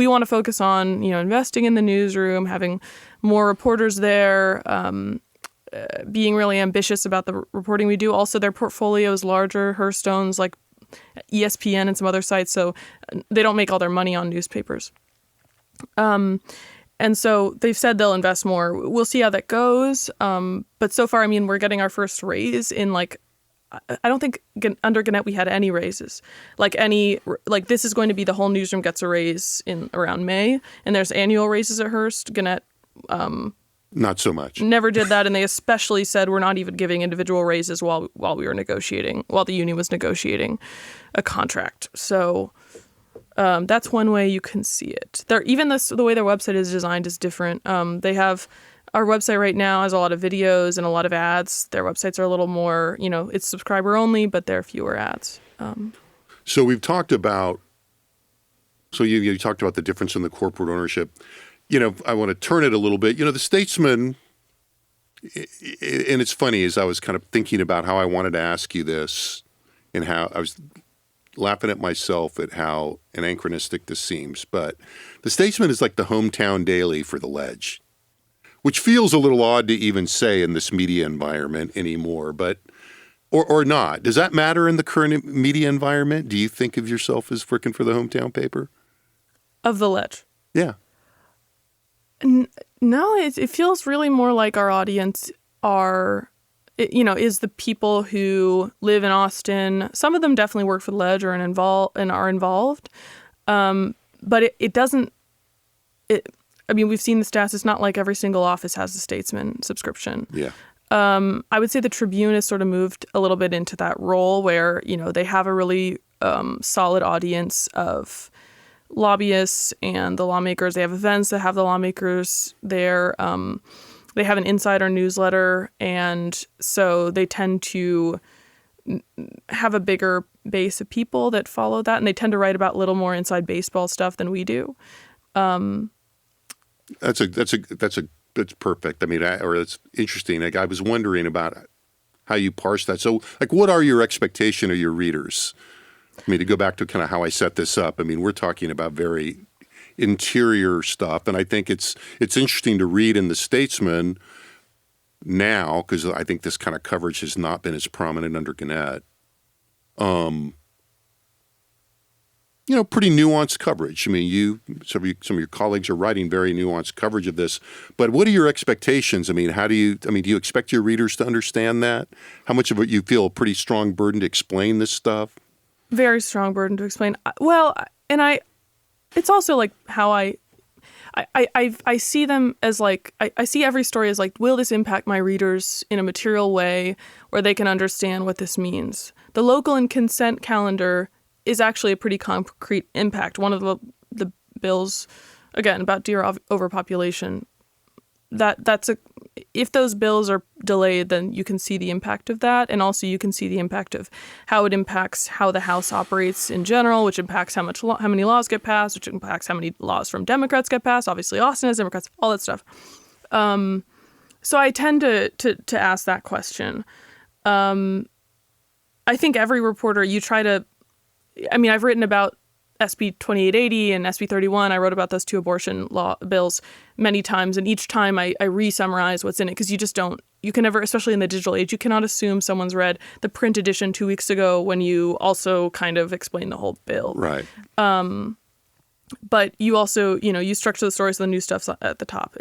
want to focus on, investing in the newsroom, having more reporters there, being really ambitious about the reporting we do. Also, their portfolio is larger. Hearst owns like ESPN and some other sites, so they don't make all their money on newspapers. And so they've said they'll invest more. We'll see how that goes. But so far, we're getting our first raise in I don't think under Gannett we had any raises. This is going to be the whole newsroom gets a raise in around May, and there's annual raises at Hearst. Gannett not so much. Never did that, and they especially said we're not even giving individual raises while we were negotiating, while the union was negotiating a contract. So that's one way you can see it. The way their website is designed is different. They have our website right now has a lot of videos and a lot of ads. Their websites are a little more, it's subscriber only, but there are fewer ads. So we've talked about. So you talked about the difference in the corporate ownership. I want to turn it a little bit. The Statesman, and it's funny, as I was kind of thinking about how I wanted to ask you this and how I was laughing at myself at how anachronistic this seems. But the Statesman is like the hometown daily for the Lege, which feels a little odd to even say in this media environment anymore, but or not. Does that matter in the current media environment? Do you think of yourself as working for the hometown paper? Of the Lege? Yeah. No, it feels really more like our audience is the people who live in Austin. Some of them definitely work for the Lege or are involved. But it doesn't. We've seen the stats. It's not like every single office has a Statesman subscription. Yeah. I would say the Tribune has sort of moved a little bit into that role where, they have a really solid audience of lobbyists and the lawmakers. They have events that have the lawmakers there. They have an insider newsletter, and so they tend to have a bigger base of people that follow that, and they tend to write about a little more inside baseball stuff than we do. That's perfect. It's interesting. I was wondering about how you parse that. So, what are your expectation of your readers? To go back to kind of how I set this up. We're talking about very interior stuff, and I think it's interesting to read in the Statesman now because I think this kind of coverage has not been as prominent under Gannett. Pretty nuanced coverage. Some of your colleagues are writing very nuanced coverage of this. But what are your expectations? How do you expect your readers to understand that? How much of it you feel a pretty strong burden to explain this stuff? Very strong burden to explain. Well, and it's also like how I see them as I see every story as will this impact my readers in a material way where they can understand what this means? The local and consent calendar is actually a pretty concrete impact. One of the bills, again, about deer overpopulation, if those bills are delayed, then you can see the impact of that. And also you can see the impact of how it impacts how the House operates in general, which impacts how many laws get passed, which impacts how many laws from Democrats get passed. Obviously, Austin has Democrats, all that stuff. So I tend to ask that question. I think every reporter, I've written about SB 2880 and SB 31. I wrote about those 2 abortion law bills many times, and each time I re-summarize what's in it, because you can never, especially in the digital age, you cannot assume someone's read the print edition 2 weeks ago when you also kind of explain the whole bill. Right. But you also, you structure the stories, so the new stuff's at the top.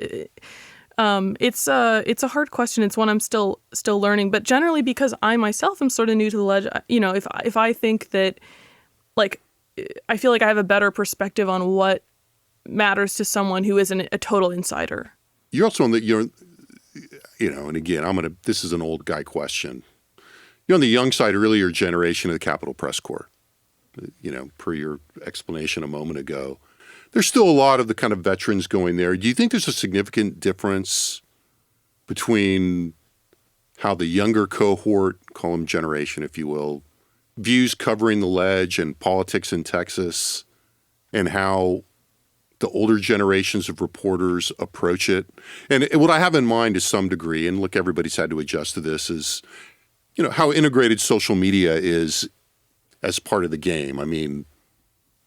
It's a hard question. It's one I'm still learning, but generally because I myself am sort of new to the lege, if I think that, like, I feel like I have a better perspective on what matters to someone who isn't a total insider. You're also on the, and again, this is an old guy question. You're on the young side, earlier generation of the Capitol Press Corps, per your explanation a moment ago. There's still a lot of the kind of veterans going there. Do you think there's a significant difference between how the younger cohort, call them generation, if you will, views covering the lege and politics in Texas, and how the older generations of reporters approach it? And what I have in mind to some degree, and look, everybody's had to adjust to this, is, how integrated social media is as part of the game.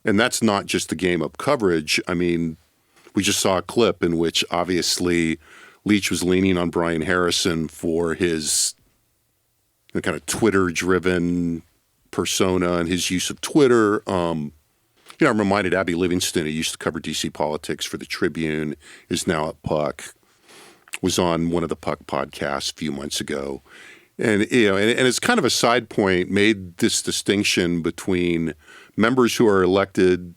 And that's not just the game of coverage. We just saw a clip in which obviously Leach was leaning on Brian Harrison for his kind of Twitter-driven persona and his use of Twitter. I'm reminded Abby Livingston, who used to cover D.C. politics for the Tribune, is now at Puck, was on one of the Puck podcasts a few months ago. And, and it's kind of a side point, made this distinction between members who are elected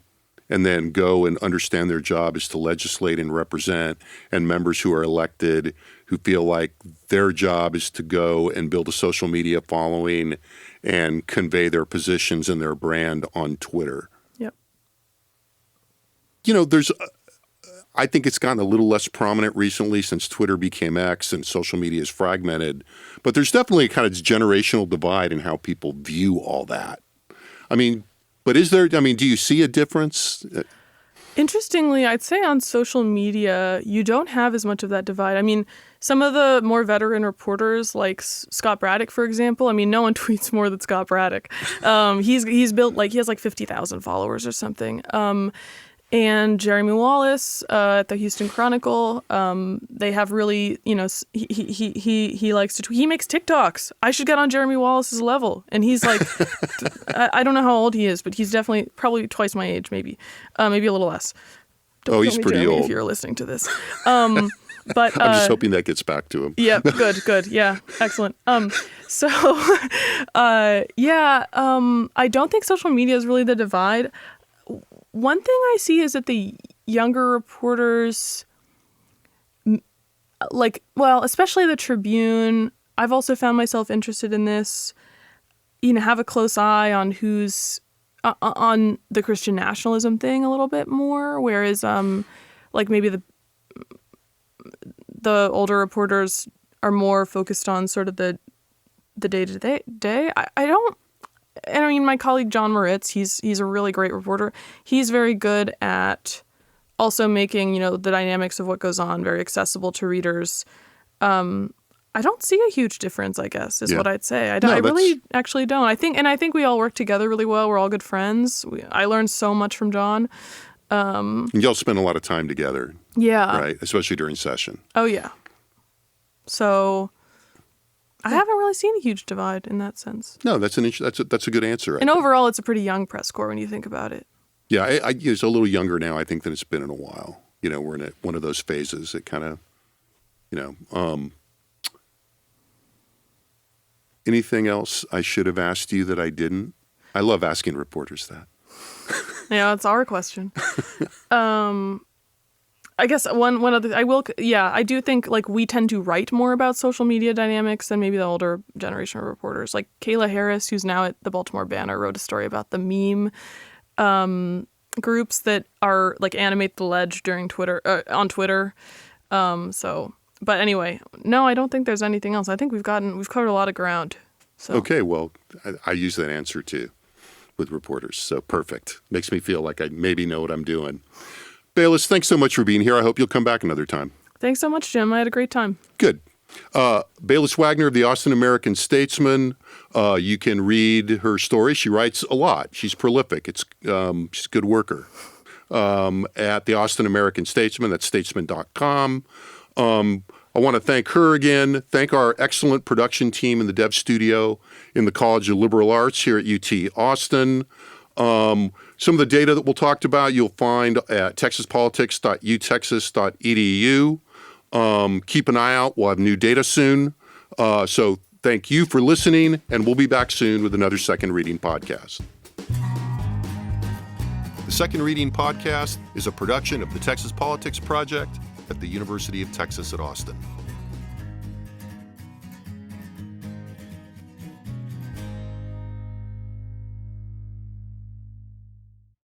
and then go and understand their job is to legislate and represent, and members who are elected who feel like their job is to go and build a social media following and convey their positions and their brand on Twitter. Yep. I think it's gotten a little less prominent recently since Twitter became X and social media is fragmented, but there's definitely a kind of generational divide in how people view all that. But is there, do you see a difference? Interestingly, I'd say on social media, you don't have as much of that divide. Some of the more veteran reporters, like Scott Braddock, for example, no one tweets more than Scott Braddock. He's built, he has 50,000 followers or something. And Jeremy Wallace at the Houston Chronicle, they have really, he likes to tweet. He makes TikToks. I should get on Jeremy Wallace's level. And he's I don't know how old he is, but he's definitely probably twice my age, maybe a little less. Don't he's pretty Jeremy, old. If you're listening to this. But I'm just hoping that gets back to him. Yeah, good. Yeah, excellent. I don't think social media is really the divide. One thing I see is that the younger reporters, especially the Tribune, I've also found myself interested in this, have a close eye on who's on the Christian nationalism thing a little bit more, whereas maybe the older reporters are more focused on sort of the day-to-day. My colleague John Moritz, he's a really great reporter. He's very good at also making, the dynamics of what goes on very accessible to readers. I don't see a huge difference, I guess, is what I'd say. I really actually don't. I think we all work together really well. We're all good friends. I learned so much from John. And y'all spend a lot of time together. Yeah. Right? Especially during session. Oh, yeah. So I haven't really seen a huge divide in that sense. No, that's a good answer. And overall, it's a pretty young press corps when you think about it. Yeah, it's a little younger now, I think, than it's been in a while. We're in one of those phases. It kind of, anything else I should have asked you that I didn't? I love asking reporters that. Yeah, that's our question. I guess one other, I do think we tend to write more about social media dynamics than maybe the older generation of reporters. Like Kayla Harris, who's now at the Baltimore Banner, wrote a story about the meme groups that are animate the ledge during Twitter on Twitter. But anyway, no, I don't think there's anything else. I think we've covered a lot of ground. So. Okay, well, I use that answer too with reporters. So perfect. Makes me feel like I maybe know what I'm doing. Bayliss, thanks so much for being here. I hope you'll come back another time. Thanks so much, Jim. I had a great time. Good. Bayliss Wagner of the Austin American-Statesman. You can read her story. She writes a lot. She's prolific. She's a good worker. At the Austin American-Statesman, that's statesman.com. I want to thank her again, thank our excellent production team in the Dev Studio in the College of Liberal Arts here at UT Austin. Some of the data that we'll talk about you'll find at texaspolitics.utexas.edu. Keep an eye out. We'll have new data soon. So thank you for listening, and we'll be back soon with another Second Reading podcast. The Second Reading podcast is a production of the Texas Politics Project at the University of Texas at Austin.